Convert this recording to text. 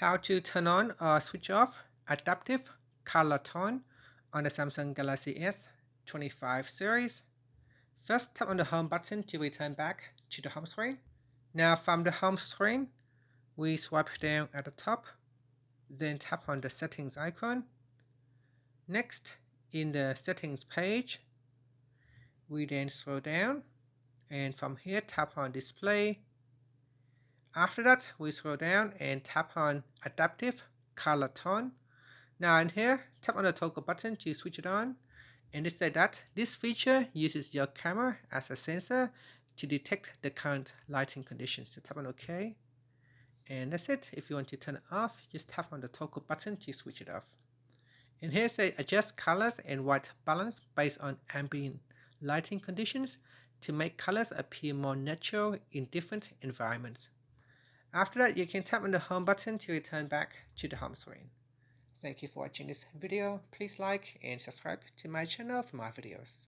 How to turn on or switch off adaptive color tone on the Samsung Galaxy S25 series. First, tap on the home button to return back to the home screen. Now from the home screen, we swipe down at the top, then tap on the settings icon. Next, in the settings page, we then scroll down, and from here tap on display. After that, we scroll down and tap on adaptive color tone. Now in here, tap on the toggle button to switch it on, and it said that this feature uses your camera as a sensor to detect the current lighting conditions. So tap on OK, and that's it. If you want to turn it off, just tap on the toggle button to switch it off. And here say adjust colors and white balance based on ambient lighting conditions to make colors appear more natural in different environments. After that, you can tap on the home button to return back to the home screen. Thank you for watching this video. Please like and subscribe to my channel for more videos.